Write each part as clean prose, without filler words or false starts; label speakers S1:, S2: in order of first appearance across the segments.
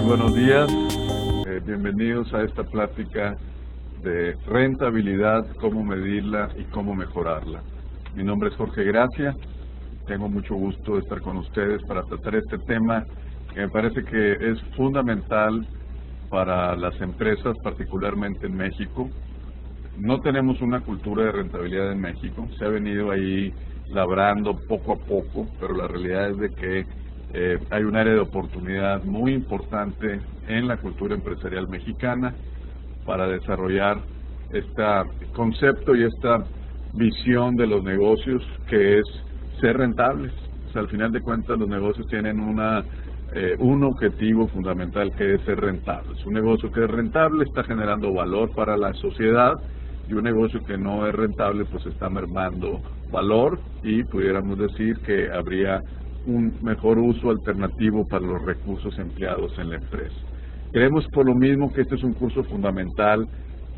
S1: buenos días. Bienvenidos a esta plática de rentabilidad, cómo medirla y cómo mejorarla. Mi nombre es Jorge Gracia. Tengo mucho gusto de estar con ustedes para tratar este tema que me parece que es fundamental para las empresas, particularmente en México. No tenemos una cultura de rentabilidad en México. Se ha venido ahí labrando poco a poco, pero la realidad es de que hay un área de oportunidad muy importante en la cultura empresarial mexicana para desarrollar este concepto y esta visión de los negocios, que es ser rentables. O sea, al final de cuentas los negocios tienen un objetivo fundamental, que es ser rentables. Un negocio que es rentable está generando valor para la sociedad, y un negocio que no es rentable pues está mermando valor, y pudiéramos decir que habría un mejor uso alternativo para los recursos empleados en la empresa. Creemos por lo mismo que este es un curso fundamental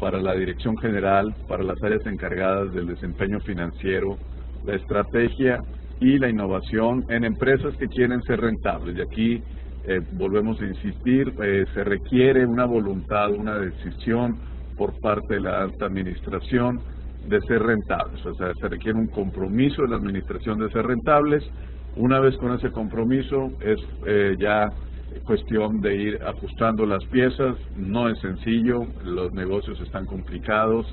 S1: para la dirección general, para las áreas encargadas del desempeño financiero, la estrategia y la innovación en empresas que quieren ser rentables. Y aquí volvemos a insistir, se requiere una voluntad, una decisión por parte de la alta administración de ser rentables. O sea, se requiere un compromiso de la administración de ser rentables. Una vez con ese compromiso es ya cuestión de ir ajustando las piezas. No es sencillo, los negocios están complicados,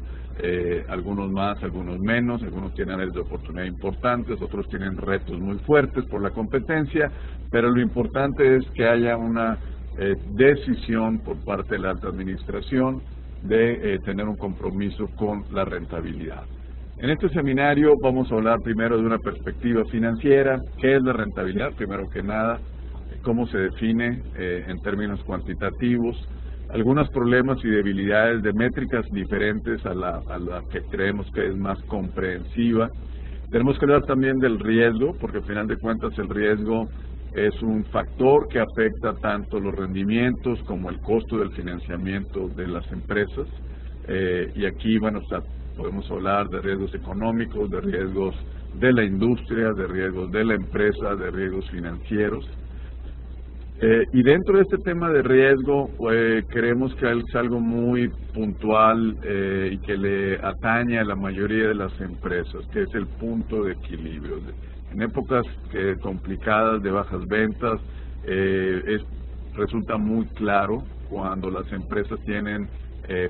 S1: algunos más, algunos menos, algunos tienen áreas de oportunidad importantes, otros tienen retos muy fuertes por la competencia, pero lo importante es que haya una decisión por parte de la alta administración de tener un compromiso con la rentabilidad. En este seminario vamos a hablar primero de una perspectiva financiera. ¿Qué es la rentabilidad? Primero que nada, cómo se define en términos cuantitativos, algunos problemas y debilidades de métricas diferentes a la que creemos que es más comprensiva. Tenemos que hablar también del riesgo, porque al final de cuentas el riesgo es un factor que afecta tanto los rendimientos como el costo del financiamiento de las empresas. Y aquí, bueno, podemos hablar de riesgos económicos, de riesgos de la industria, de riesgos de la empresa, de riesgos financieros. Y dentro de este tema de riesgo, creemos que es algo muy puntual y que le atañe a la mayoría de las empresas, que es el punto de equilibrio. En épocas complicadas de bajas ventas, resulta muy claro cuando las empresas tienen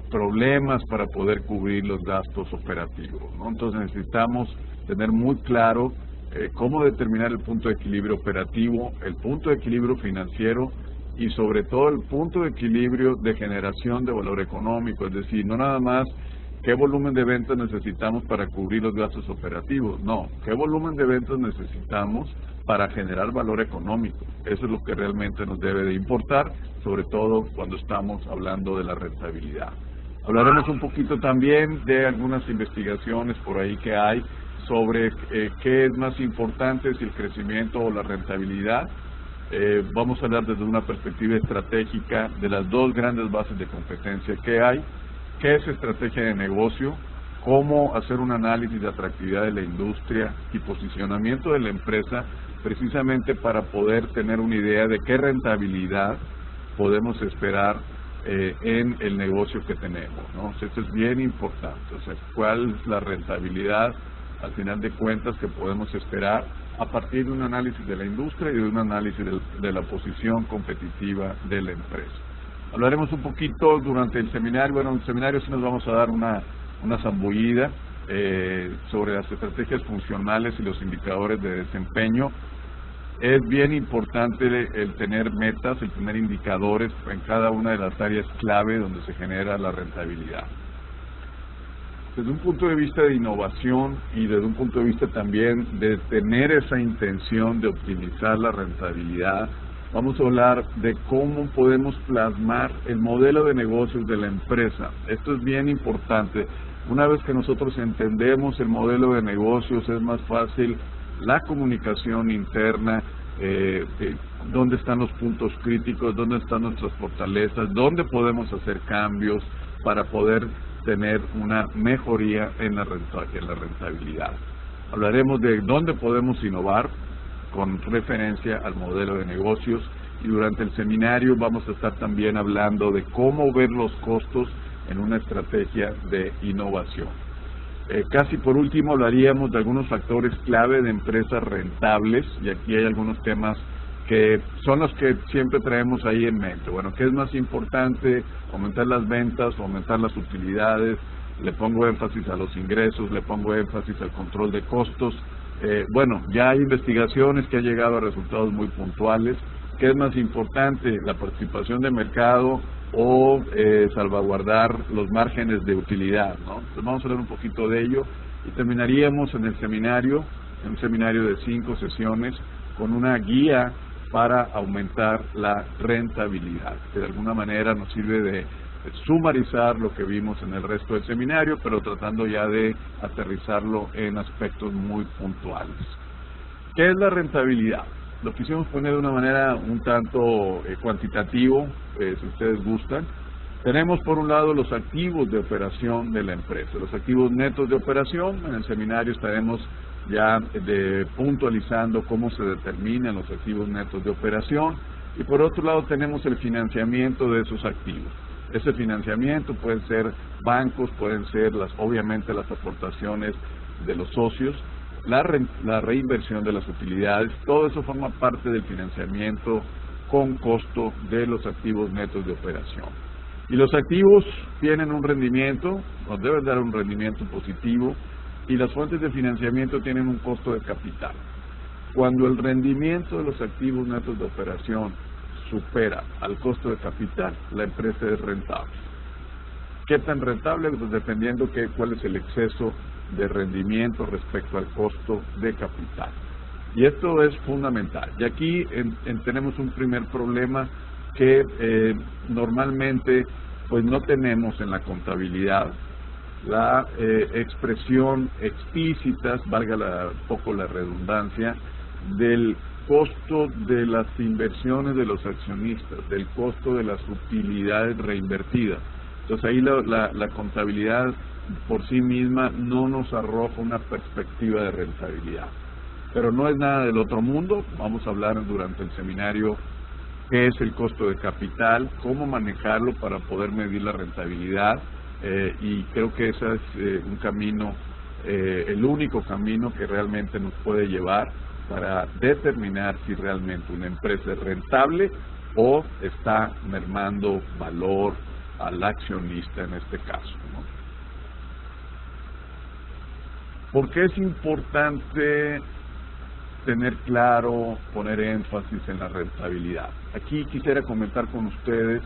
S1: problemas para poder cubrir los gastos operativos, ¿no? Entonces necesitamos tener muy claro cómo determinar el punto de equilibrio operativo, el punto de equilibrio financiero y sobre todo el punto de equilibrio de generación de valor económico. Es decir, no nada más qué volumen de ventas necesitamos para cubrir los gastos operativos, no, qué volumen de ventas necesitamos para generar valor económico. Eso es lo que realmente nos debe de importar, sobre todo cuando estamos hablando de la rentabilidad. Hablaremos un poquito también de algunas investigaciones por ahí que hay sobre qué es más importante, si el crecimiento o la rentabilidad. Vamos a hablar desde una perspectiva estratégica de las dos grandes bases de competencia que hay. ¿Qué es estrategia de negocio? Cómo hacer un análisis de atractividad de la industria y posicionamiento de la empresa, precisamente para poder tener una idea de qué rentabilidad podemos esperar en el negocio que tenemos, ¿no? O sea, esto es bien importante. O sea, cuál es la rentabilidad al final de cuentas que podemos esperar a partir de un análisis de la industria y de un análisis de la posición competitiva de la empresa. Hablaremos un poquito durante el seminario. Bueno, en el seminario sí nos vamos a dar una zambullida sobre las estrategias funcionales y los indicadores de desempeño. Es bien importante el tener metas, el tener indicadores en cada una de las áreas clave donde se genera la rentabilidad. Desde un punto de vista de innovación y desde un punto de vista también de tener esa intención de optimizar la rentabilidad, vamos a hablar de cómo podemos plasmar el modelo de negocios de la empresa. Esto es bien importante. Una vez que nosotros entendemos el modelo de negocios, es más fácil la comunicación interna, dónde están los puntos críticos, dónde están nuestras fortalezas, dónde podemos hacer cambios para poder tener una mejoría en la rentabilidad. Hablaremos de dónde podemos innovar con referencia al modelo de negocios y durante el seminario vamos a estar también hablando de cómo ver los costos en una estrategia de innovación. Casi por último hablaríamos de algunos factores clave de empresas rentables, y aquí hay algunos temas que son los que siempre traemos ahí en mente. Bueno, ¿qué es más importante? Aumentar las ventas o aumentar las utilidades. Le pongo énfasis a los ingresos, le pongo énfasis al control de costos. Bueno, ya hay investigaciones que han llegado a resultados muy puntuales. ¿Qué es más importante? La participación de mercado o salvaguardar los márgenes de utilidad, ¿no? Entonces vamos a hablar un poquito de ello y terminaríamos en el seminario, en un seminario de 5 sesiones, con una guía para aumentar la rentabilidad, que de alguna manera nos sirve de sumarizar lo que vimos en el resto del seminario, pero tratando ya de aterrizarlo en aspectos muy puntuales. ¿Qué es la rentabilidad? Lo quisimos poner de una manera un tanto cuantitativo, si ustedes gustan. Tenemos por un lado los activos de operación de la empresa, los activos netos de operación. En el seminario estaremos ya puntualizando cómo se determinan los activos netos de operación. Y por otro lado tenemos el financiamiento de esos activos. Ese financiamiento pueden ser bancos, pueden ser obviamente las aportaciones de los socios, la reinversión de las utilidades. Todo eso forma parte del financiamiento con costo de los activos netos de operación. Y los activos tienen un rendimiento, nos deben dar un rendimiento positivo, y las fuentes de financiamiento tienen un costo de capital. Cuando el rendimiento de los activos netos de operación supera al costo de capital, la empresa es rentable. ¿Qué tan rentable? Pues dependiendo cuál es el exceso de rendimiento respecto al costo de capital. Y esto es fundamental. Y aquí tenemos un primer problema que normalmente pues no tenemos en la contabilidad la expresión explícita, valga poco la redundancia, del costo de las inversiones de los accionistas, del costo de las utilidades reinvertidas. Entonces ahí la contabilidad por sí misma no nos arroja una perspectiva de rentabilidad. Pero no es nada del otro mundo. Vamos a hablar durante el seminario qué es el costo de capital, cómo manejarlo para poder medir la rentabilidad, y creo que ese es un camino, el único camino que realmente nos puede llevar para determinar si realmente una empresa es rentable o está mermando valor al accionista en este caso, ¿no? ¿Por qué es importante tener claro, poner énfasis en la rentabilidad? Aquí quisiera comentar con ustedes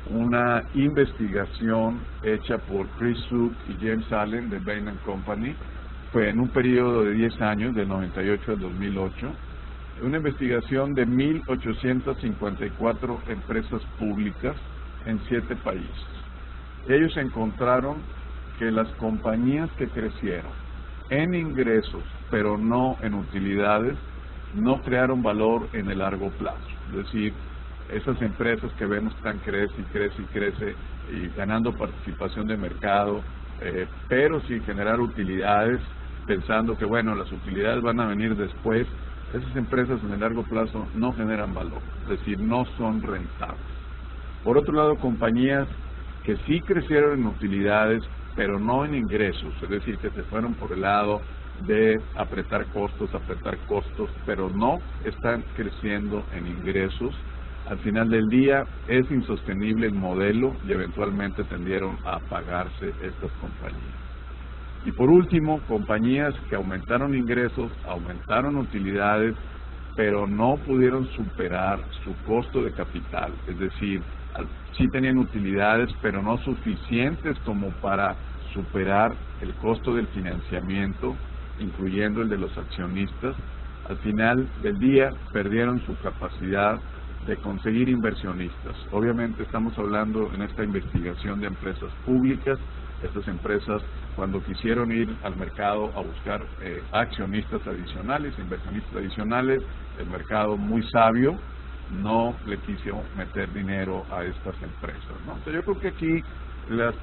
S1: una investigación hecha por Chris Suk y James Allen de Bain & Company. Fue en un periodo de 10 años, del 98 al 2008, una investigación de 1,854 empresas públicas en 7 países. Ellos encontraron que las compañías que crecieron en ingresos, pero no en utilidades, no crearon valor en el largo plazo. Es decir, esas empresas que vemos están crece y ganando participación de mercado, pero sin generar utilidades, pensando que bueno, las utilidades van a venir después, esas empresas en el largo plazo no generan valor, es decir, no son rentables. Por otro lado, compañías que sí crecieron en utilidades, pero no en ingresos, es decir, que se fueron por el lado de apretar costos, pero no están creciendo en ingresos. Al final del día es insostenible el modelo y eventualmente tendieron a apagarse estas compañías. Y por último, compañías que aumentaron ingresos, aumentaron utilidades, pero no pudieron superar su costo de capital, es decir, sí tenían utilidades, pero no suficientes como para superar el costo del financiamiento, incluyendo el de los accionistas. Al final del día perdieron su capacidad de conseguir inversionistas. Obviamente estamos hablando en esta investigación de empresas públicas. Estas empresas, cuando quisieron ir al mercado a buscar accionistas adicionales, inversionistas adicionales, el mercado muy sabio no le quiso meter dinero a estas empresas, ¿no? Entonces yo creo que aquí los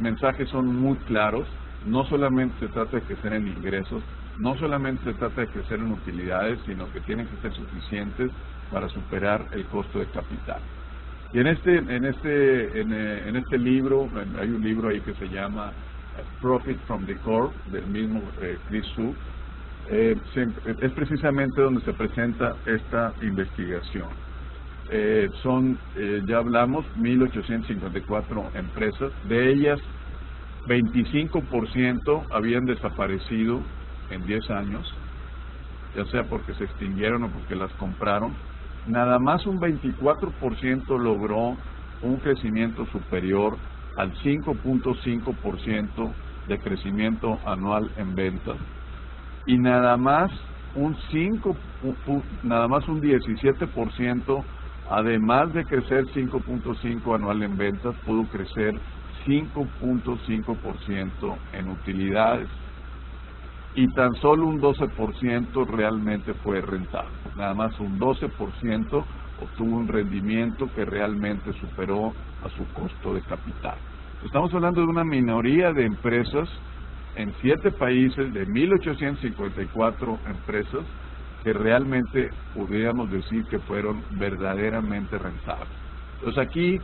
S1: mensajes son muy claros. No solamente se trata de crecer en ingresos, no solamente se trata de crecer en utilidades, sino que tienen que ser suficientes para superar el costo de capital. Y en este libro, hay un libro ahí que se llama Profit from the Core, del mismo Chris Su, es precisamente donde se presenta esta investigación. Ya hablamos, 1.854 empresas, de ellas 25% habían desaparecido en 10 años, ya sea porque se extinguieron o porque las compraron. Nada más un 24% logró un crecimiento superior al 5.5% de crecimiento anual en ventas, y nada más un 17%, además de crecer 5.5 anual en ventas, pudo crecer 5.5% en utilidades, y tan solo un 12% realmente fue rentable. Nada más un 12% obtuvo un rendimiento que realmente superó a su costo de capital. Estamos hablando de una minoría de empresas en 7 países, de 1.854 empresas, que realmente podríamos decir que fueron verdaderamente rentables. Entonces aquí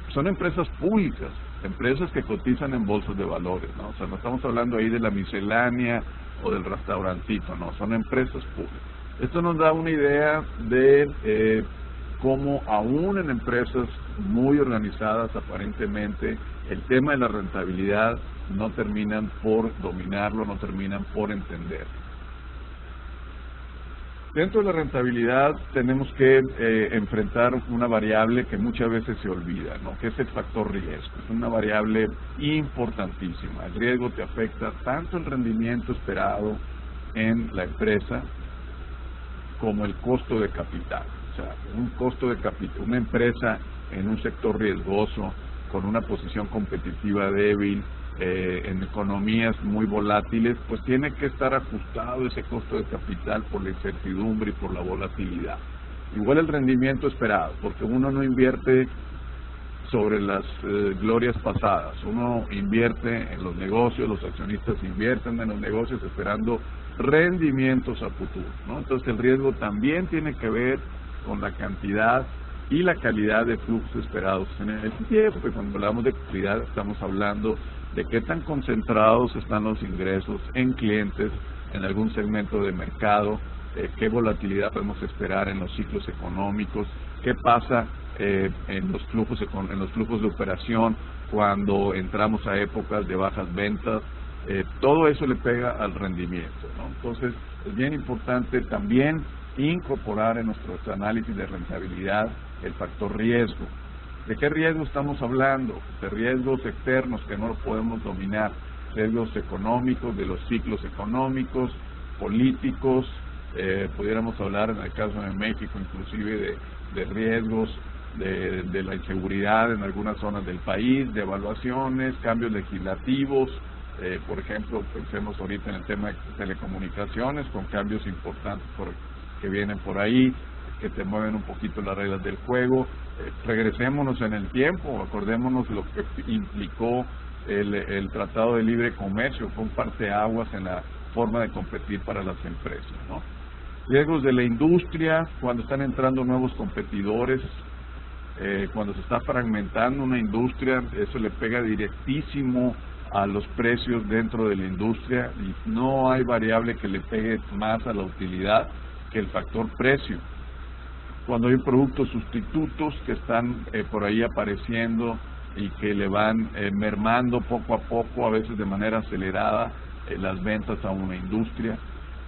S1: son empresas públicas, empresas que cotizan en bolsas de valores, ¿no? O sea, no estamos hablando ahí de la miscelánea o del restaurantito, no, son empresas públicas. Esto nos da una idea de cómo aún en empresas muy organizadas aparentemente, el tema de la rentabilidad no terminan por dominarlo, no terminan por entender. Dentro de la rentabilidad tenemos que enfrentar una variable que muchas veces se olvida, ¿no? Que es el factor riesgo. Es una variable importantísima. El riesgo te afecta tanto el rendimiento esperado en la empresa como el costo de capital. O sea, un costo de capital, una empresa en un sector riesgoso, con una posición competitiva débil, en economías muy volátiles, pues tiene que estar ajustado ese costo de capital por la incertidumbre y por la volatilidad. Igual el rendimiento esperado, porque uno no invierte sobre las glorias pasadas, uno invierte en los negocios, los accionistas invierten en los negocios esperando rendimientos a futuro, ¿no? Entonces el riesgo también tiene que ver con la cantidad y la calidad de flujos esperados en el tiempo, porque cuando hablamos de calidad estamos hablando de qué tan concentrados están los ingresos en clientes, en algún segmento de mercado, qué volatilidad podemos esperar en los ciclos económicos, qué pasa en los flujos de operación cuando entramos a épocas de bajas ventas. Todo eso le pega al rendimiento, ¿no? Entonces es bien importante también incorporar en nuestros análisis de rentabilidad el factor riesgo. ¿De qué riesgo estamos hablando? De riesgos externos que no lo podemos dominar, riesgos económicos, de los ciclos económicos, políticos, pudiéramos hablar en el caso de México inclusive de riesgos de la inseguridad en algunas zonas del país, de evaluaciones, cambios legislativos, por ejemplo, pensemos ahorita en el tema de telecomunicaciones, con cambios importantes que vienen por ahí, que te mueven un poquito las reglas del juego. Regresémonos en el tiempo, acordémonos lo que implicó el Tratado de Libre Comercio, fue un parteaguas en la forma de competir para las empresas, ¿no? Riesgos de la industria, cuando están entrando nuevos competidores, cuando se está fragmentando una industria, eso le pega directísimo a los precios dentro de la industria, y no hay variable que le pegue más a la utilidad que el factor precio. Cuando hay productos sustitutos que están por ahí apareciendo y que le van mermando poco a poco, a veces de manera acelerada, las ventas a una industria.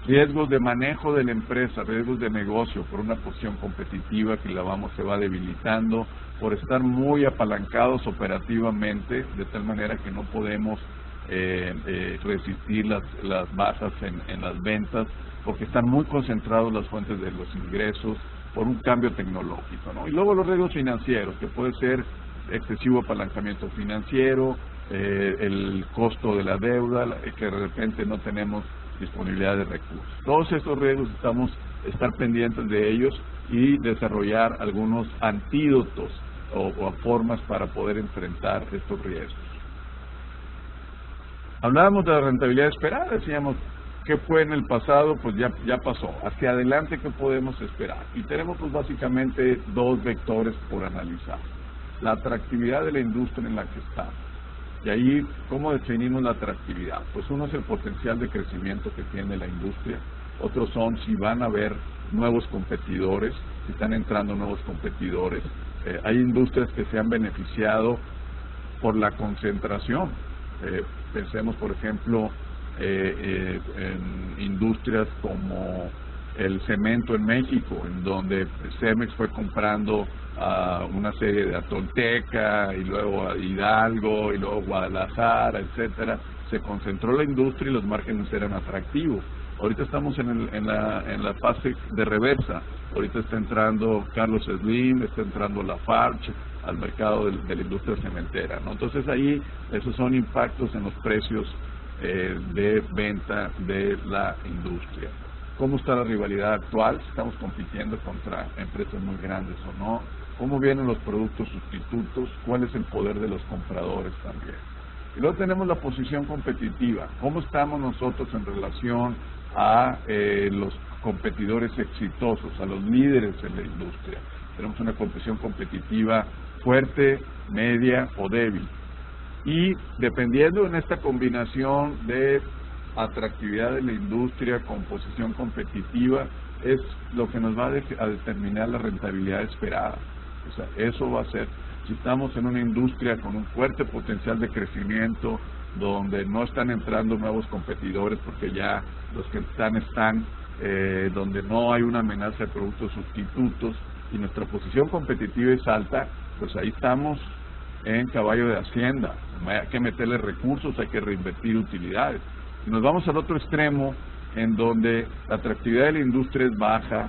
S1: Riesgos de manejo de la empresa, riesgos de negocio por una posición competitiva que se va debilitando, por estar muy apalancados operativamente, de tal manera que no podemos resistir las bajas en las ventas, porque están muy concentrados las fuentes de los ingresos, por un cambio tecnológico, ¿no? Y luego los riesgos financieros, que puede ser excesivo apalancamiento financiero, el costo de la deuda, que de repente no tenemos disponibilidad de recursos. Todos estos riesgos estar pendientes de ellos y desarrollar algunos antídotos o formas para poder enfrentar estos riesgos. Hablábamos de la rentabilidad esperada, decíamos, ¿Qué fue en el pasado? Pues ya pasó. Hacia adelante, ¿qué podemos esperar? Y tenemos pues básicamente dos vectores por analizar. La atractividad de la industria en la que estamos. Y ahí, ¿cómo definimos la atractividad? Pues uno es el potencial de crecimiento que tiene la industria. Otros son si van a haber nuevos competidores, si están entrando nuevos competidores. Hay industrias que se han beneficiado por la concentración. Pensemos, por ejemplo, en industrias como el cemento en México, en donde Cemex fue comprando una serie de Atolteca, y luego a Hidalgo, y luego Guadalajara, etcétera. Se concentró la industria y los márgenes eran atractivos. Ahorita estamos en la fase de reversa. Ahorita está entrando Carlos Slim, está entrando Lafarge al mercado de la industria cementera, ¿no? Entonces ahí esos son impactos en los precios de venta de la industria. ¿Cómo está la rivalidad actual? ¿Estamos compitiendo contra empresas muy grandes o no? ¿Cómo vienen los productos sustitutos? ¿Cuál es el poder de los compradores también? Y luego tenemos la posición competitiva. ¿Cómo estamos nosotros en relación a los competidores exitosos, a los líderes en la industria? Tenemos una posición competitiva fuerte, media o débil. Y dependiendo en esta combinación de atractividad de la industria con posición competitiva, es lo que nos va a determinar la rentabilidad esperada. O sea, eso va a ser, si estamos en una industria con un fuerte potencial de crecimiento, donde no están entrando nuevos competidores porque ya los que están, donde no hay una amenaza de productos sustitutos y nuestra posición competitiva es alta, pues ahí estamos en caballo de hacienda. Hay que meterle recursos, hay que reinvertir utilidades. Si nos vamos al otro extremo, en donde la atractividad de la industria es baja,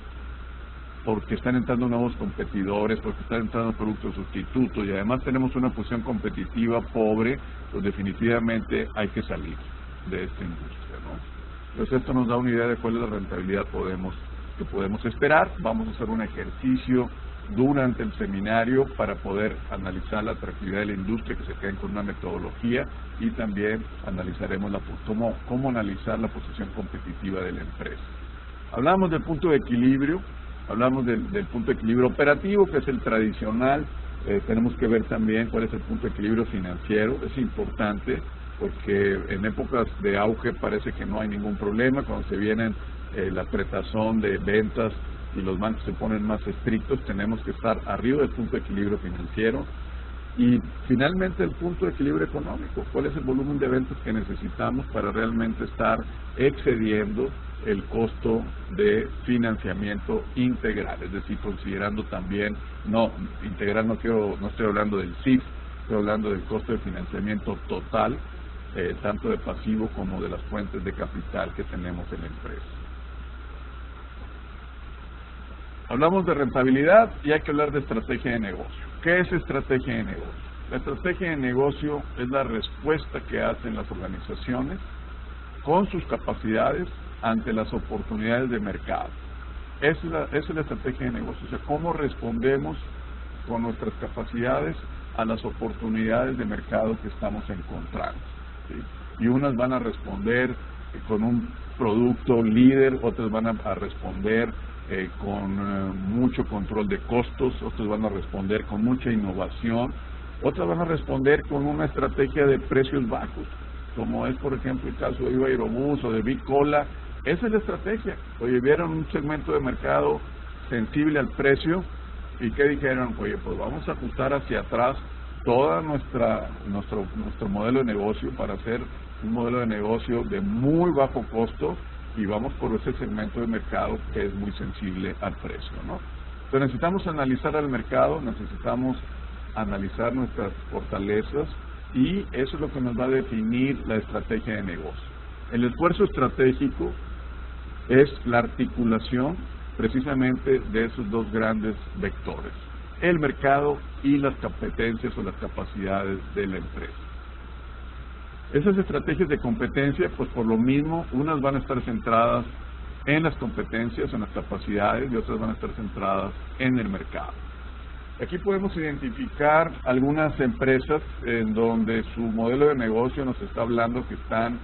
S1: porque están entrando nuevos competidores, porque están entrando productos sustitutos, y además tenemos una posición competitiva pobre, pues definitivamente hay que salir de esta industria, ¿no? Entonces esto nos da una idea de cuál es la rentabilidad que podemos esperar. Vamos a hacer un ejercicio durante el seminario para poder analizar la atractividad de la industria, que se queden con una metodología, y también analizaremos cómo analizar la posición competitiva de la empresa. Hablamos del punto de equilibrio, hablamos del punto de equilibrio operativo, que es el tradicional. Tenemos que ver también cuál es el punto de equilibrio financiero. Es importante porque en épocas de auge parece que no hay ningún problema. Cuando se vienen la apretazón de ventas y los bancos se ponen más estrictos, tenemos que estar arriba del punto de equilibrio financiero. Y finalmente el punto de equilibrio económico. ¿Cuál es el volumen de ventas que necesitamos para realmente estar excediendo el costo de financiamiento integral? Es decir, considerando también, integral no estoy hablando del CIF, estoy hablando del costo de financiamiento total, tanto de pasivo como de las fuentes de capital que tenemos en la empresa. Hablamos de rentabilidad y hay que hablar de estrategia de negocio. ¿Qué es estrategia de negocio? La estrategia de negocio es la respuesta que hacen las organizaciones con sus capacidades ante las oportunidades de mercado. Esa es la estrategia de negocio. O sea, cómo respondemos con nuestras capacidades a las oportunidades de mercado que estamos encontrando, ¿sí? Y unas van a responder con un producto líder, otras van a responder con mucho control de costos, otras van a responder con mucha innovación, otras van a responder con una estrategia de precios bajos, como es por ejemplo el caso de Viva Aerobús o de Big Cola. Esa es la estrategia. Oye, vieron un segmento de mercado sensible al precio y ¿qué dijeron? Oye, pues vamos a ajustar hacia atrás todo nuestro modelo de negocio para hacer un modelo de negocio de muy bajo costo, y vamos por ese segmento de mercado que es muy sensible al precio, ¿no? Entonces necesitamos analizar al mercado, necesitamos analizar nuestras fortalezas, y eso es lo que nos va a definir la estrategia de negocio. El esfuerzo estratégico es la articulación precisamente de esos dos grandes vectores, el mercado y las competencias o las capacidades de la empresa. Esas estrategias de competencia, pues por lo mismo, unas van a estar centradas en las competencias, en las capacidades, y otras van a estar centradas en el mercado. Aquí podemos identificar algunas empresas en donde su modelo de negocio nos está hablando que están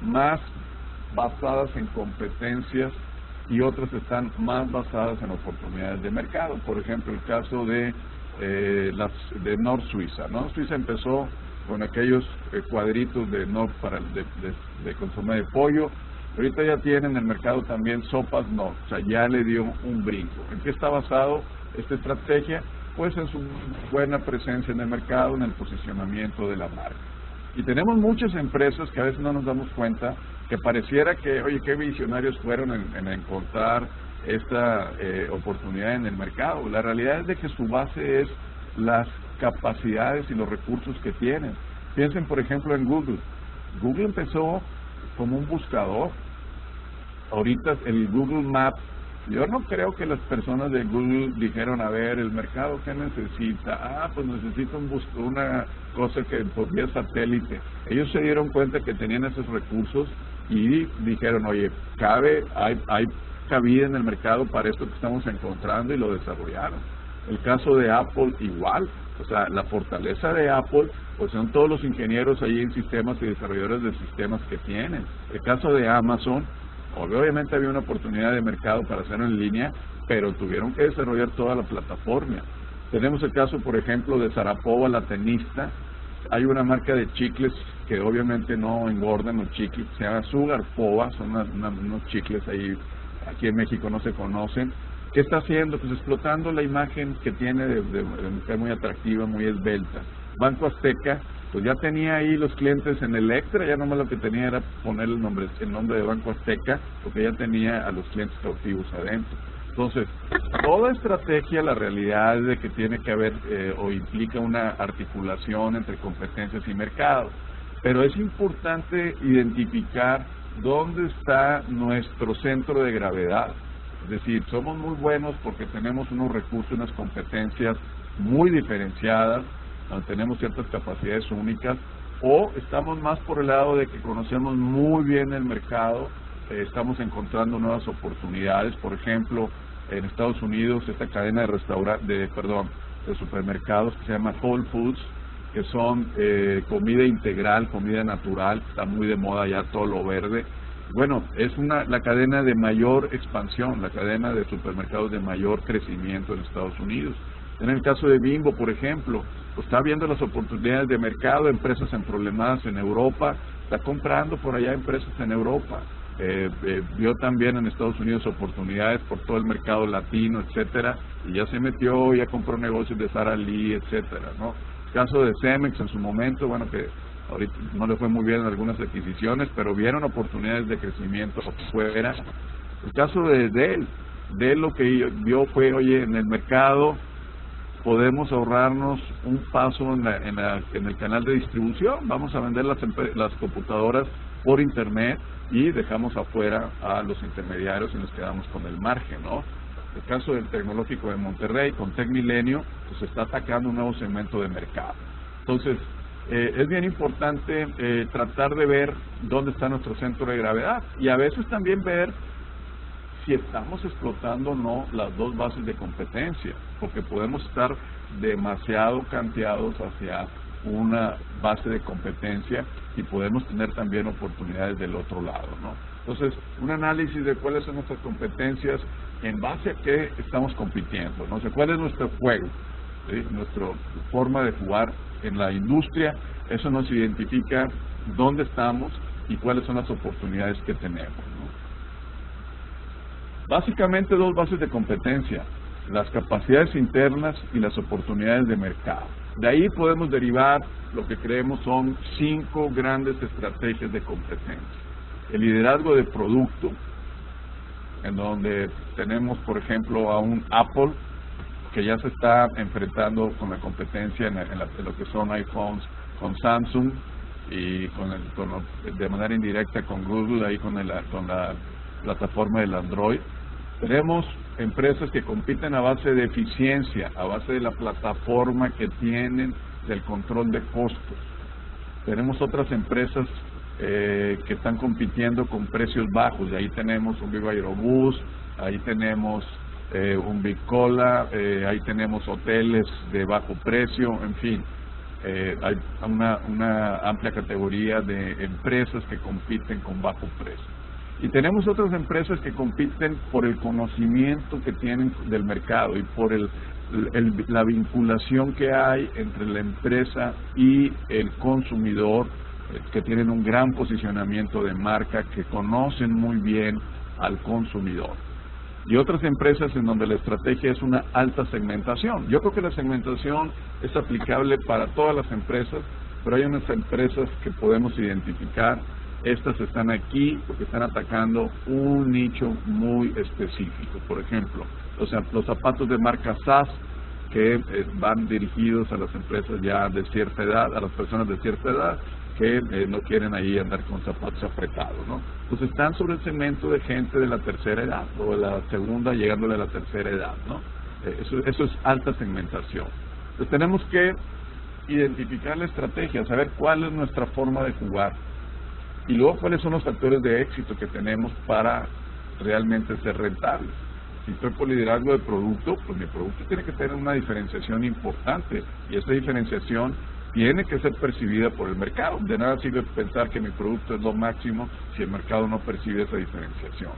S1: más basadas en competencias y otras están más basadas en oportunidades de mercado. Por ejemplo, el caso de North Suiza. North Suiza empezó con aquellos cuadritos de North para de consomé de pollo. Ahorita ya tienen en el mercado también sopas North, o sea, ya le dio un brinco. ¿En qué está basado esta estrategia? Pues en su buena presencia en el mercado, en el posicionamiento de la marca. Y tenemos muchas empresas que a veces no nos damos cuenta, que pareciera que, oye, qué visionarios fueron en encontrar esta oportunidad en el mercado. La realidad es de que su base es las capacidades y los recursos que tienen. Piensen, por ejemplo, en Google. Google empezó como un buscador. Ahorita el Google Maps, yo no creo que las personas de Google dijeron, a ver, el mercado, ¿qué necesita? Pues necesita una cosa que por vía satélite. Ellos se dieron cuenta que tenían esos recursos y dijeron, oye, hay cabida en el mercado para esto que estamos encontrando, y lo desarrollaron. El caso de Apple igual, o sea, la fortaleza de Apple pues son todos los ingenieros ahí en sistemas y desarrolladores de sistemas que tienen. El caso de Amazon, obviamente había una oportunidad de mercado para hacerlo en línea, pero tuvieron que desarrollar toda la plataforma. Tenemos el caso, por ejemplo, de Sharapova, la tenista. Hay una marca de chicles que obviamente no engordan los chicles, se llama Sugarpova, son unos chicles ahí, aquí en México no se conocen. ¿Qué está haciendo? Pues explotando la imagen que tiene de mujer muy atractiva, muy esbelta. Banco Azteca, pues ya tenía ahí los clientes en el extra, ya nomás lo que tenía era poner el nombre de Banco Azteca, porque ya tenía a los clientes cautivos adentro. Entonces, toda estrategia, la realidad es de que tiene que haber o implica una articulación entre competencias y mercados. Pero es importante identificar dónde está nuestro centro de gravedad. Es decir, somos muy buenos porque tenemos unos recursos, unas competencias muy diferenciadas, donde tenemos ciertas capacidades únicas, o estamos más por el lado de que conocemos muy bien el mercado, estamos encontrando nuevas oportunidades. Por ejemplo, en Estados Unidos, esta cadena de supermercados que se llama Whole Foods, que son comida integral, comida natural, está muy de moda ya todo lo verde. Bueno, es la cadena de mayor expansión, la cadena de supermercados de mayor crecimiento en Estados Unidos. En el caso de Bimbo, por ejemplo, pues está viendo las oportunidades de mercado, empresas emproblemadas en Europa, está comprando por allá empresas en Europa. Vio también en Estados Unidos oportunidades por todo el mercado latino, etcétera, y ya se metió, ya compró negocios de Sara Lee, etcétera, ¿no? El caso de Cemex en su momento, bueno, que ahorita no le fue muy bien en algunas adquisiciones, pero vieron oportunidades de crecimiento fuera. El caso de Dell lo que vio fue, oye, en el mercado podemos ahorrarnos un paso en el canal de distribución, vamos a vender las computadoras por internet y dejamos afuera a los intermediarios y nos quedamos con el margen, ¿no? El caso del Tecnológico de Monterrey con TecMilenio, pues está atacando un nuevo segmento de mercado. Entonces, es bien importante tratar de ver dónde está nuestro centro de gravedad y a veces también ver si estamos explotando o no las dos bases de competencia, porque podemos estar demasiado canteados hacia una base de competencia y podemos tener también oportunidades del otro lado, ¿no? Entonces, un análisis de cuáles son nuestras competencias, en base a qué estamos compitiendo, no sé, cuál es nuestro juego, ¿sí? Nuestra forma de jugar en la industria, eso nos identifica dónde estamos y cuáles son las oportunidades que tenemos, ¿no? Básicamente dos bases de competencia, las capacidades internas y las oportunidades de mercado. De ahí podemos derivar lo que creemos son 5 grandes estrategias de competencia. El liderazgo de producto, en donde tenemos, por ejemplo, a un Apple que ya se está enfrentando con la competencia en lo que son iPhones con Samsung y de manera indirecta con Google, ahí con la plataforma del Android. Tenemos empresas que compiten a base de eficiencia, a base de la plataforma que tienen, del control de costos. Tenemos otras empresas que están compitiendo con precios bajos, y ahí tenemos un Viva Aerobús, ahí tenemos un Big Cola, ahí tenemos hoteles de bajo precio, en fin, hay una amplia categoría de empresas que compiten con bajo precio. Y tenemos otras empresas que compiten por el conocimiento que tienen del mercado y por la vinculación que hay entre la empresa y el consumidor, que tienen un gran posicionamiento de marca, que conocen muy bien al consumidor. Y otras empresas en donde la estrategia es una alta segmentación. Yo creo que la segmentación es aplicable para todas las empresas, pero hay unas empresas que podemos identificar. Estas están aquí porque están atacando un nicho muy específico. Por ejemplo, los zapatos de marca SAS, que van dirigidos a las empresas ya de cierta edad, a las personas de cierta edad, que no quieren ahí andar con zapatos apretados, ¿no? Pues están sobre el segmento de gente de la tercera edad, o de la segunda llegándole a la tercera edad, ¿no? Eso es alta segmentación. Entonces tenemos que identificar la estrategia, saber cuál es nuestra forma de jugar, y luego cuáles son los factores de éxito que tenemos para realmente ser rentables. Si estoy por liderazgo de producto, pues mi producto tiene que tener una diferenciación importante, y esa diferenciación tiene que ser percibida por el mercado. De nada sirve pensar que mi producto es lo máximo si el mercado no percibe esa diferenciación.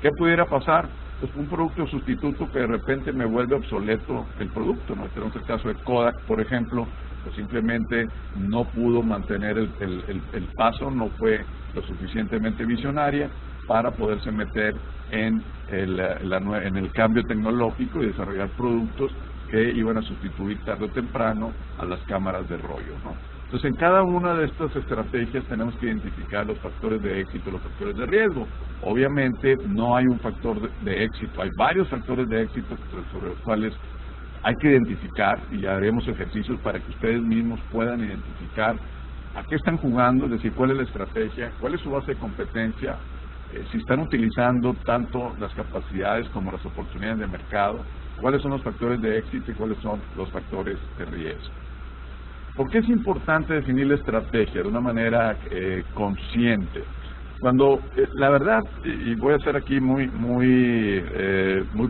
S1: ¿Qué pudiera pasar? Pues un producto sustituto que de repente me vuelve obsoleto el producto, ¿no? Tenemos el caso de Kodak, por ejemplo, pues simplemente no pudo mantener el paso, no fue lo suficientemente visionaria para poderse meter en el cambio tecnológico y desarrollar productos que iban a sustituir tarde o temprano a las cámaras de rollo, ¿no? Entonces, en cada una de estas estrategias tenemos que identificar los factores de éxito, los factores de riesgo. Obviamente, no hay un factor de éxito, hay varios factores de éxito sobre los cuales hay que identificar, y haremos ejercicios para que ustedes mismos puedan identificar a qué están jugando, es decir, cuál es la estrategia, cuál es su base de competencia, si están utilizando tanto las capacidades como las oportunidades de mercado, cuáles son los factores de éxito y cuáles son los factores de riesgo. ¿Por qué es importante definir la estrategia de una manera consciente? Cuando, la verdad, y voy a ser aquí muy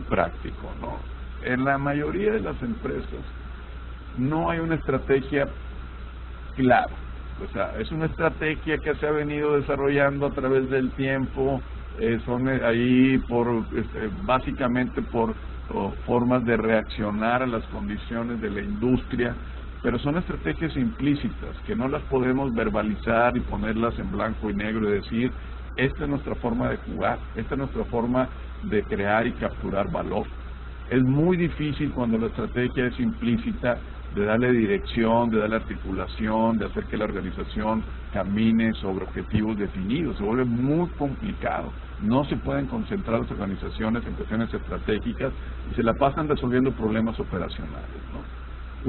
S1: práctico, ¿no? En la mayoría de las empresas no hay una estrategia clara. O sea, es una estrategia que se ha venido desarrollando a través del tiempo, son ahí básicamente por formas de reaccionar a las condiciones de la industria, pero son estrategias implícitas que no las podemos verbalizar y ponerlas en blanco y negro y decir, esta es nuestra forma de jugar, esta es nuestra forma de crear y capturar valor. Es muy difícil cuando la estrategia es implícita de darle dirección, de darle articulación, de hacer que la organización camine sobre objetivos definidos. Se vuelve muy complicado. No se pueden concentrar las organizaciones en cuestiones estratégicas y se la pasan resolviendo problemas operacionales, ¿no?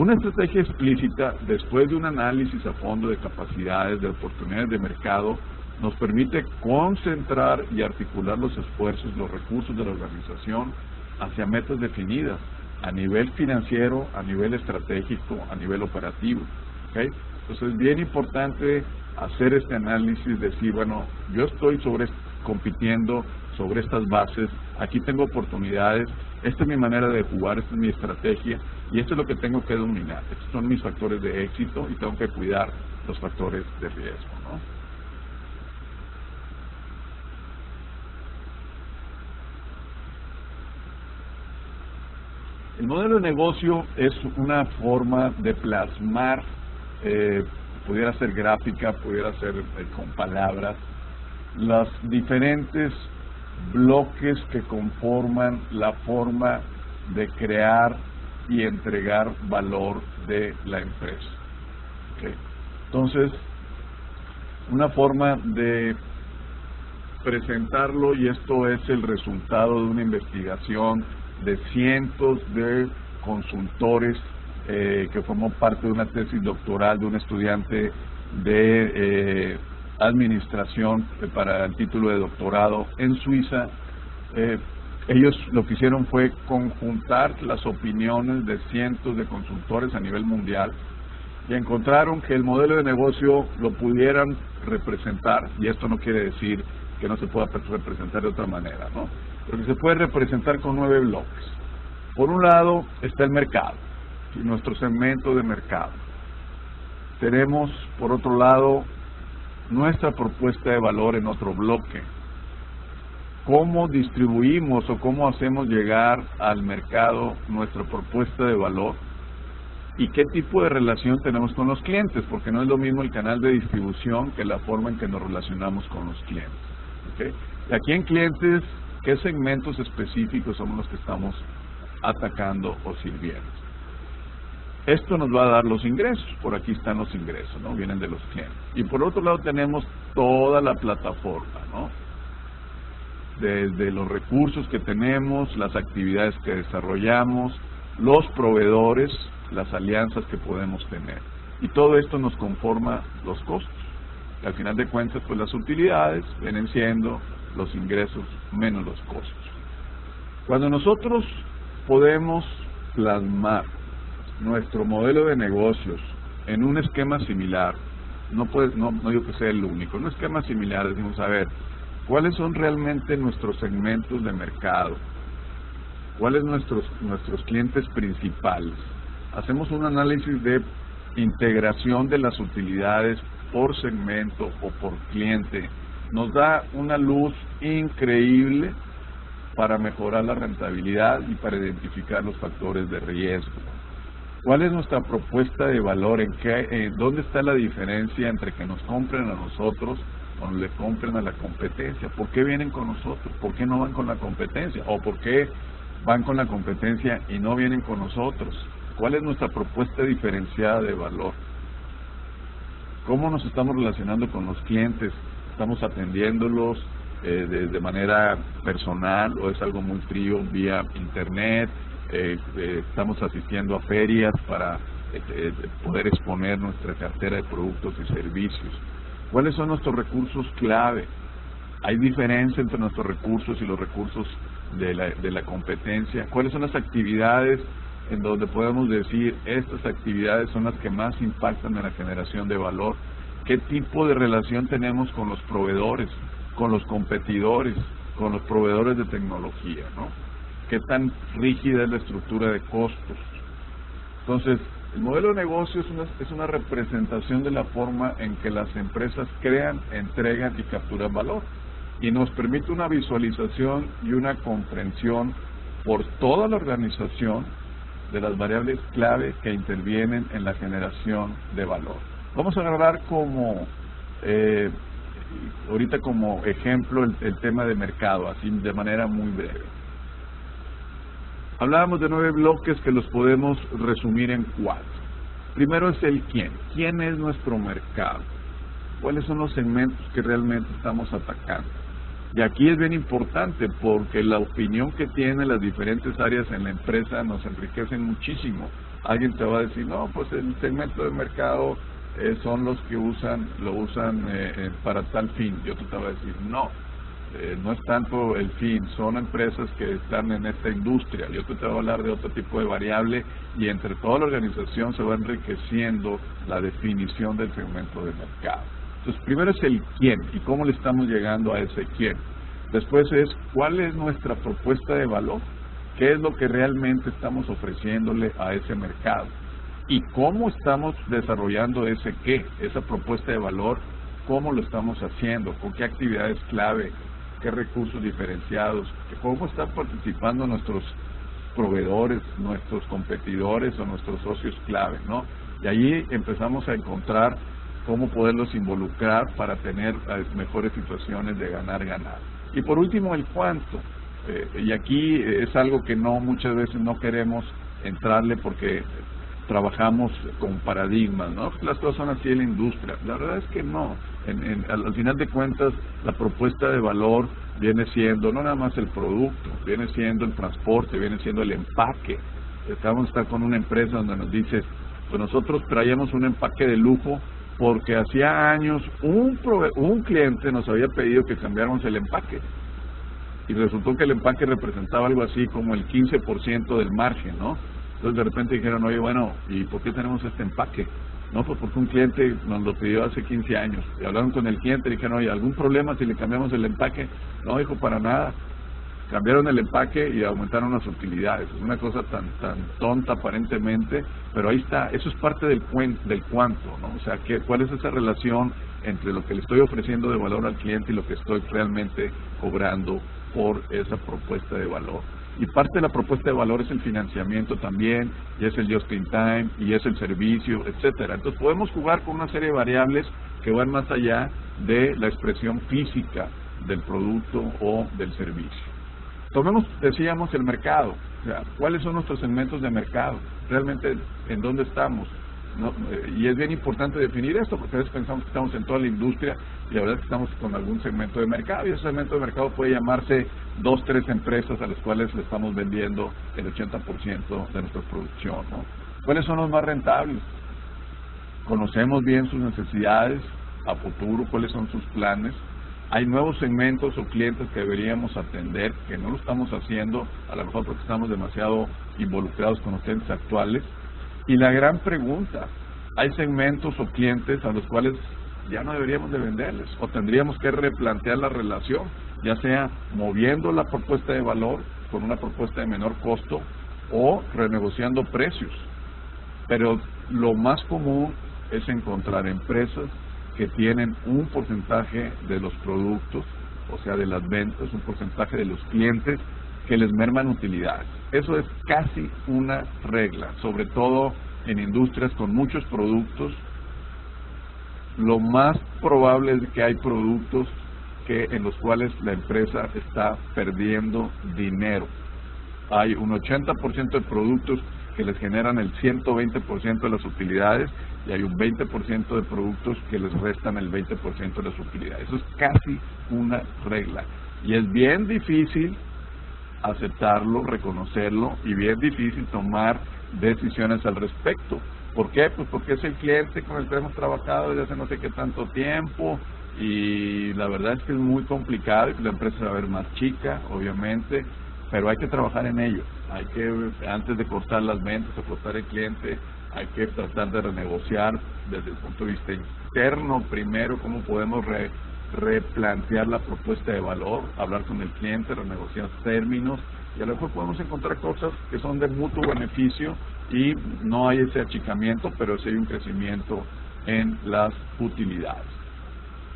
S1: Una estrategia explícita, después de un análisis a fondo de capacidades, de oportunidades de mercado, nos permite concentrar y articular los esfuerzos, los recursos de la organización hacia metas definidas, a nivel financiero, a nivel estratégico, a nivel operativo, ¿okay? Entonces es bien importante hacer este análisis, decir, bueno, yo estoy compitiendo sobre estas bases, aquí tengo oportunidades, esta es mi manera de jugar, esta es mi estrategia, y esto es lo que tengo que dominar. Estos son mis factores de éxito y tengo que cuidar los factores de riesgo, ¿no? El modelo de negocio es una forma de plasmar, pudiera ser gráfica, pudiera ser con palabras, los diferentes bloques que conforman la forma de crear y entregar valor de la empresa. ¿Okay? Entonces, una forma de presentarlo, y esto es el resultado de una investigación de cientos de consultores que formó parte de una tesis doctoral de un estudiante de administración para el título de doctorado en Suiza. Ellos lo que hicieron fue conjuntar las opiniones de cientos de consultores a nivel mundial y encontraron que el modelo de negocio lo pudieran representar, y esto no quiere decir que no se pueda representar de otra manera, ¿no? Porque se puede representar con 9 bloques. Por un lado está el mercado, y nuestro segmento de mercado. Tenemos, por otro lado, nuestra propuesta de valor en otro bloque. cómo distribuimos o cómo hacemos llegar al mercado nuestra propuesta de valor y qué tipo de relación tenemos con los clientes, porque no es lo mismo el canal de distribución que la forma en que nos relacionamos con los clientes. ¿Okay? Y aquí en clientes, ¿qué segmentos específicos somos los que estamos atacando o sirviendo? Esto nos va a dar los ingresos, por aquí están los ingresos, ¿no? Vienen de los clientes. Y por otro lado tenemos toda la plataforma, ¿no? Desde los recursos que tenemos, las actividades que desarrollamos, los proveedores, las alianzas que podemos tener. Y todo esto nos conforma los costos. Y al final de cuentas, pues las utilidades vienen siendo los ingresos menos los costos. Cuando nosotros podemos plasmar nuestro modelo de negocios en un esquema similar, no digo que sea el único, en un esquema similar decimos, a ver, ¿cuáles son realmente nuestros segmentos de mercado? ¿Cuáles nuestros clientes principales? Hacemos un análisis de integración de las utilidades por segmento o por cliente. Nos da una luz increíble para mejorar la rentabilidad y para identificar los factores de riesgo. ¿Cuál es nuestra propuesta de valor? ¿Dónde está la diferencia entre que nos compren a nosotros o le compren a la competencia? ¿Por qué vienen con nosotros? ¿Por qué no van con la competencia? ¿O por qué van con la competencia y no vienen con nosotros? ¿Cuál es nuestra propuesta diferenciada de valor? ¿Cómo nos estamos relacionando con los clientes? ¿Estamos atendiéndolos de manera personal o es algo muy frío vía internet? Estamos asistiendo a ferias para poder exponer nuestra cartera de productos y servicios. ¿Cuáles son nuestros recursos clave? ¿Hay diferencia entre nuestros recursos y los recursos de la competencia? ¿Cuáles son las actividades en donde podemos decir estas actividades son las que más impactan en la generación de valor? ¿Qué tipo de relación tenemos con los proveedores, con los competidores, con los proveedores de tecnología, ¿no? ¿Qué tan rígida es la estructura de costos? Entonces, el modelo de negocio es una representación de la forma en que las empresas crean, entregan y capturan valor. Y nos permite una visualización y una comprensión por toda la organización de las variables clave que intervienen en la generación de valor. Vamos a agarrar ahorita como ejemplo el tema de mercado, así de manera muy breve. Hablábamos de 9 bloques que los podemos resumir en 4. Primero es el quién. ¿Quién es nuestro mercado? ¿Cuáles son los segmentos que realmente estamos atacando? Y aquí es bien importante porque la opinión que tienen las diferentes áreas en la empresa nos enriquecen muchísimo. Alguien te va a decir, no, pues el segmento de mercado son los que lo usan para tal fin. Y otro te va a decir, no es tanto el fin, son empresas que están en esta industria. Y otro te va a hablar de otro tipo de variable y entre toda la organización se va enriqueciendo la definición del segmento de mercado. Entonces, primero es el quién y cómo le estamos llegando a ese quién. Después es cuál es nuestra propuesta de valor, qué es lo que realmente estamos ofreciéndole a ese mercado y cómo estamos desarrollando ese qué, esa propuesta de valor, cómo lo estamos haciendo, con qué actividades clave, qué recursos diferenciados, cómo están participando nuestros proveedores, nuestros competidores o nuestros socios clave, ¿no? Y ahí empezamos a encontrar cómo poderlos involucrar para tener mejores situaciones de ganar-ganar. Y por último, el cuánto. Y aquí es algo que muchas veces no queremos entrarle porque trabajamos con paradigmas, ¿no? Las cosas son así en la industria. La verdad es que no. Al final de cuentas, la propuesta de valor viene siendo no nada más el producto, viene siendo el transporte, viene siendo el empaque. Acabamos de estar con una empresa donde nos dice, pues nosotros traíamos un empaque de lujo porque hacía años un cliente nos había pedido que cambiáramos el empaque y resultó que el empaque representaba algo así como el 15% del margen, ¿no? Entonces de repente dijeron, oye, bueno, ¿y por qué tenemos este empaque? No, pues porque un cliente nos lo pidió hace 15 años. Y hablaron con el cliente y dijeron, oye, ¿algún problema si le cambiamos el empaque? No, dijo, para nada. Cambiaron el empaque y aumentaron las utilidades. Es una cosa tan tonta aparentemente, pero ahí está. Eso es parte del cuánto, ¿no? O sea, ¿cuál es esa relación entre lo que le estoy ofreciendo de valor al cliente y lo que estoy realmente cobrando por esa propuesta de valor. Y parte de la propuesta de valor es el financiamiento también, y es el just in time, y es el servicio, etcétera. Entonces podemos jugar con una serie de variables que van más allá de la expresión física del producto o del servicio. Tomemos, decíamos, el mercado. O sea, ¿cuáles son nuestros segmentos de mercado? Realmente, ¿en dónde estamos? ¿No? Y es bien importante definir esto, porque a veces pensamos que estamos en toda la industria y la verdad es que estamos con algún segmento de mercado, y ese segmento de mercado puede llamarse 2, 3 empresas a las cuales le estamos vendiendo el 80% de nuestra producción, ¿no? ¿Cuáles son los más rentables? Conocemos bien sus necesidades a futuro, cuáles son sus planes. Hay nuevos segmentos o clientes que deberíamos atender, que no lo estamos haciendo, a lo mejor porque estamos demasiado involucrados con los clientes actuales. Y la gran pregunta, hay segmentos o clientes a los cuales ya no deberíamos de venderles, o tendríamos que replantear la relación, ya sea moviendo la propuesta de valor con una propuesta de menor costo o renegociando precios. Pero lo más común es encontrar empresas que tienen un porcentaje de los productos, o sea, de las ventas, un porcentaje de los clientes que les merman utilidades. Eso es casi una regla, sobre todo en industrias con muchos productos. Lo más probable es que hay productos en los cuales la empresa está perdiendo dinero. Hay un 80% de productos que les generan el 120% de las utilidades y hay un 20% de productos que les restan el 20% de las utilidades. Eso es casi una regla. Y es bien difícil aceptarlo, reconocerlo, y bien difícil tomar decisiones al respecto. ¿Por qué? Pues porque es el cliente con el que hemos trabajado desde hace no sé qué tanto tiempo, y la verdad es que es muy complicado, y la empresa se va a ver más chica, obviamente, pero hay que trabajar en ello. Hay que, antes de cortar las ventas o cortar el cliente, hay que tratar de renegociar desde el punto de vista interno primero cómo podemos replantear la propuesta de valor, hablar con el cliente, renegociar términos, y a lo mejor podemos encontrar cosas que son de mutuo beneficio y no hay ese achicamiento, pero sí hay un crecimiento en las utilidades.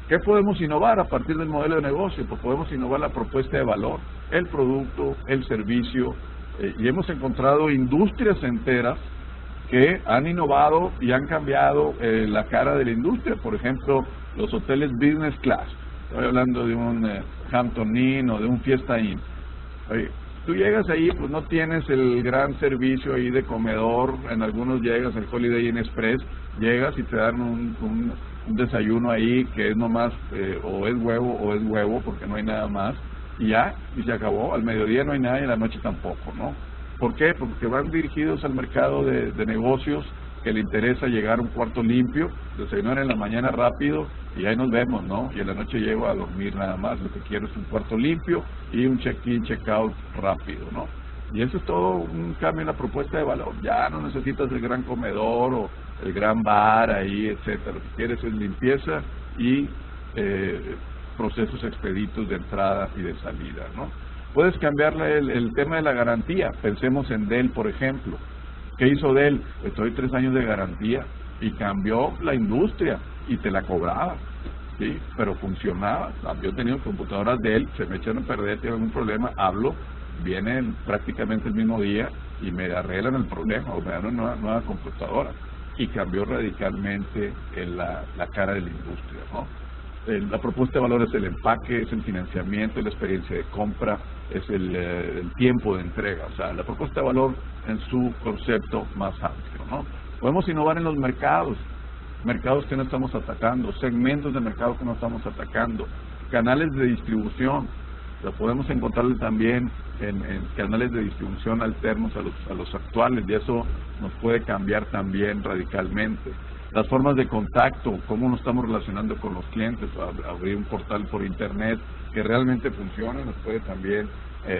S1: ¿Qué podemos innovar a partir del modelo de negocio? Pues podemos innovar la propuesta de valor, el producto, el servicio, y hemos encontrado industrias enteras que han innovado y han cambiado la cara de la industria. Por ejemplo, los hoteles business class. Estoy hablando de un Hampton Inn o de un Fiesta Inn. Oye, tú llegas ahí, pues no tienes el gran servicio ahí de comedor. En algunos llegas, el Holiday Inn Express, llegas y te dan un desayuno ahí que es nomás o es huevo porque no hay nada más, y ya, y se acabó. Al mediodía no hay nada y en la noche tampoco, ¿no? ¿Por qué? Porque van dirigidos al mercado de negocios que le interesa llegar a un cuarto limpio, desayunar en la mañana rápido y ahí nos vemos, ¿no? Y en la noche llego a dormir nada más. Lo que quiero es un cuarto limpio y un check-in, check-out rápido, ¿no? Y eso es todo un cambio en la propuesta de valor. Ya no necesitas el gran comedor o el gran bar ahí, etcétera. Lo que quieres es limpieza y procesos expeditos de entrada y de salida, ¿no? Puedes cambiarle el tema de la garantía. Pensemos en Dell, por ejemplo. ¿Qué hizo Dell? Pues doy 3 años de garantía, y cambió la industria y te la cobraba, ¿sí? Pero funcionaba. Yo he tenido computadoras Dell, se me echaron a perder, tienen algún problema, hablo, vienen prácticamente el mismo día y me arreglan el problema o me dan una nueva computadora, y cambió radicalmente la cara de la industria, ¿no? La propuesta de valor es el empaque, es el financiamiento, es la experiencia de compra, es el tiempo de entrega. O sea, la propuesta de valor en su concepto más amplio, ¿no? Podemos innovar en los mercados que no estamos atacando, segmentos de mercado que no estamos atacando, canales de distribución. Lo podemos encontrarle también en canales de distribución alternos a los actuales, y eso nos puede cambiar también radicalmente. Las formas de contacto, cómo nos estamos relacionando con los clientes, abrir un portal por internet que realmente funcione, nos puede también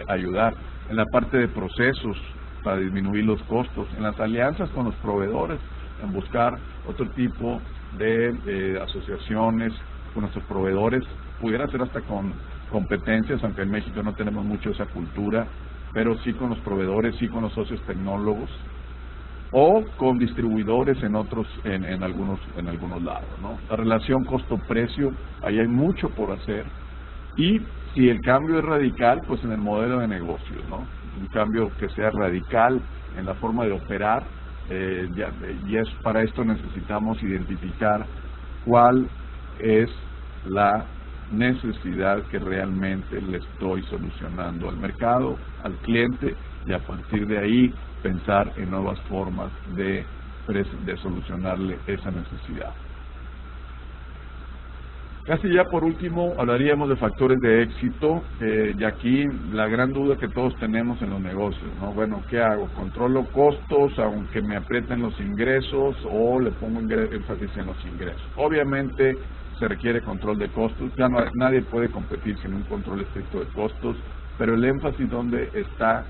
S1: ayudar. En la parte de procesos, para disminuir los costos, en las alianzas con los proveedores, en buscar otro tipo de asociaciones con nuestros proveedores, pudiera ser hasta con competencias, aunque en México no tenemos mucho esa cultura, pero sí con los proveedores, sí con los socios tecnólogos, o con distribuidores en algunos lados, ¿no? La relación costo-precio, ahí hay mucho por hacer, y Si el cambio es radical, pues en el modelo de negocio, ¿no? Un cambio que sea radical en la forma de operar, y es para esto necesitamos identificar cuál es la necesidad que realmente le estoy solucionando al mercado, al cliente, y a partir de ahí pensar en nuevas formas de solucionarle esa necesidad. Casi ya por último hablaríamos de factores de éxito, y aquí la gran duda que todos tenemos en los negocios, ¿no? Bueno, ¿qué hago? ¿Controlo costos aunque me aprieten los ingresos o le pongo énfasis en los ingresos? Obviamente se requiere control de costos, ya no, nadie puede competir sin un control estricto de costos, pero el énfasis ¿dónde está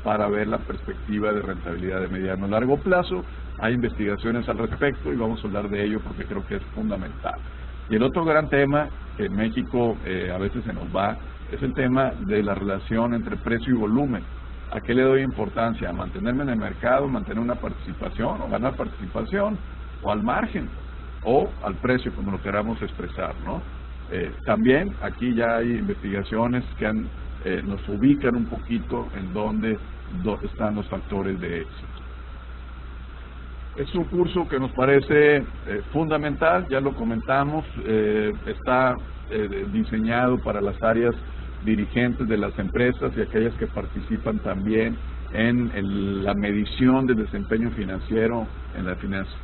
S1: para ver la perspectiva de rentabilidad de mediano a largo plazo? Hay investigaciones al respecto y vamos a hablar de ello porque creo que es fundamental. Y el otro gran tema que en México a veces se nos va es el tema de la relación entre precio y volumen. ¿A qué le doy importancia? ¿A mantenerme en el mercado, mantener una participación o ganar participación, o al margen o al precio, como lo queramos expresar, ¿no? También aquí ya hay investigaciones que nos ubican un poquito en dónde están los factores de éxito. Es un curso que nos parece fundamental, ya lo comentamos, está diseñado para las áreas dirigentes de las empresas y aquellas que participan también en la medición del desempeño financiero, en la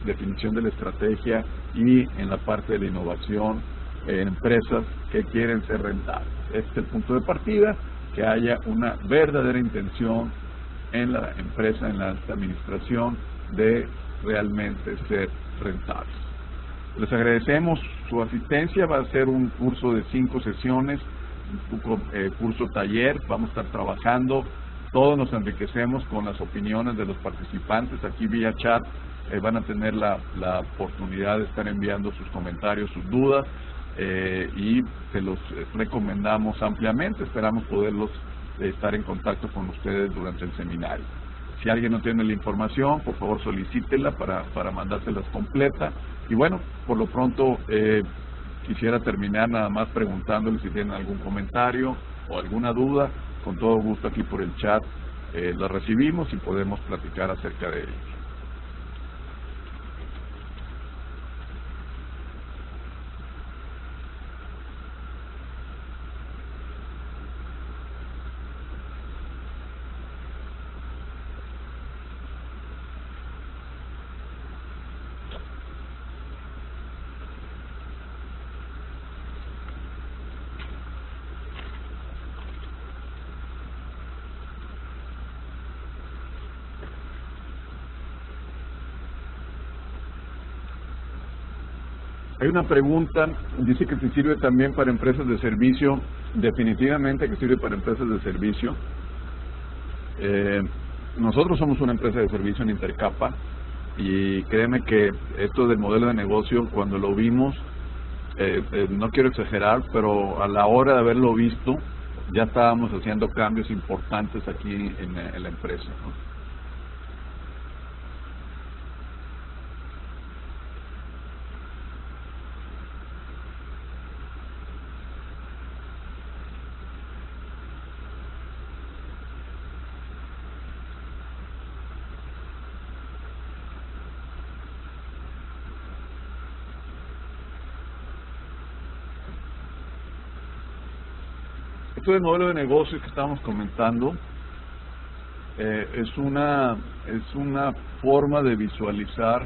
S1: definición de la estrategia y en la parte de la innovación en empresas que quieren ser rentables. Este es el punto de partida, que haya una verdadera intención en la empresa, en la administración, de realmente ser rentables. Les agradecemos su asistencia. Va a ser un curso de 5 sesiones, un curso taller. Vamos a estar trabajando, todos nos enriquecemos con las opiniones de los participantes. Aquí vía chat van a tener la oportunidad de estar enviando sus comentarios, sus dudas, y se los recomendamos ampliamente. Esperamos poderlos estar en contacto con ustedes durante el seminario. Si alguien no tiene la información, por favor solicítela para mandárselas completa. Y bueno, por lo pronto quisiera terminar nada más preguntándoles si tienen algún comentario o alguna duda. Con todo gusto aquí por el chat la recibimos y podemos platicar acerca de ello. Hay una pregunta, dice que si sirve también para empresas de servicio. Definitivamente que sirve para empresas de servicio. Nosotros somos una empresa de servicio en Intercapa y créeme que esto del modelo de negocio, cuando lo vimos, no quiero exagerar, pero a la hora de haberlo visto, ya estábamos haciendo cambios importantes aquí en la empresa, ¿no? Esto del modelo de negocios que estábamos comentando es una forma de visualizar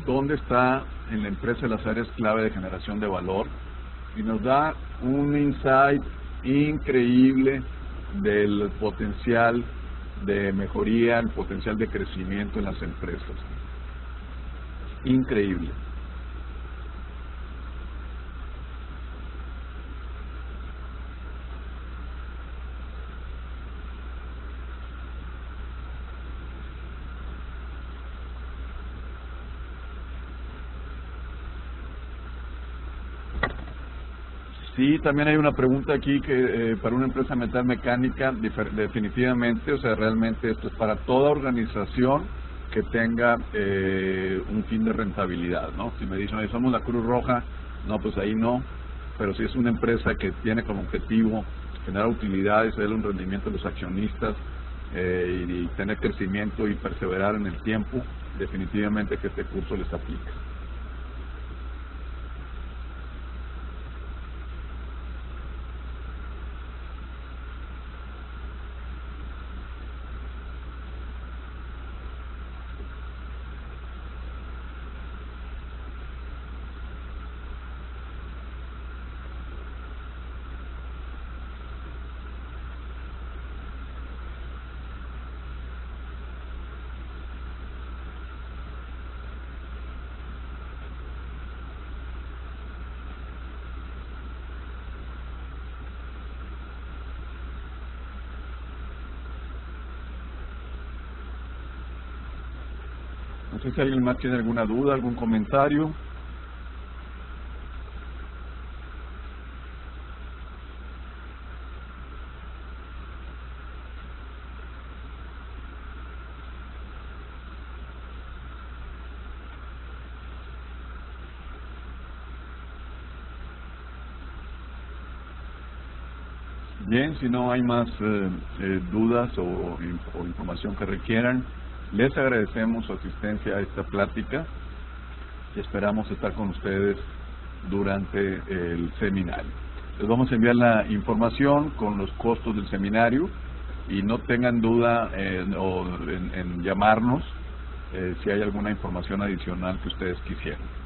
S1: dónde está en la empresa las áreas clave de generación de valor y nos da un insight increíble del potencial de mejoría, el potencial de crecimiento en las empresas. Increíble. Sí, también hay una pregunta aquí que para una empresa metalmecánica, definitivamente, o sea, realmente esto es para toda organización que tenga un fin de rentabilidad, ¿no? Si me dicen, somos la Cruz Roja, no, pues ahí no. pero si es una empresa que tiene como objetivo generar utilidades, darle un rendimiento a los accionistas y tener crecimiento y perseverar en el tiempo, definitivamente que este curso les aplica. No sé si alguien más tiene alguna duda, algún comentario. Bien, si no hay más dudas o información que requieran, les agradecemos su asistencia a esta plática y esperamos estar con ustedes durante el seminario. Les vamos a enviar la información con los costos del seminario y no tengan duda en llamarnos si hay alguna información adicional que ustedes quisieran.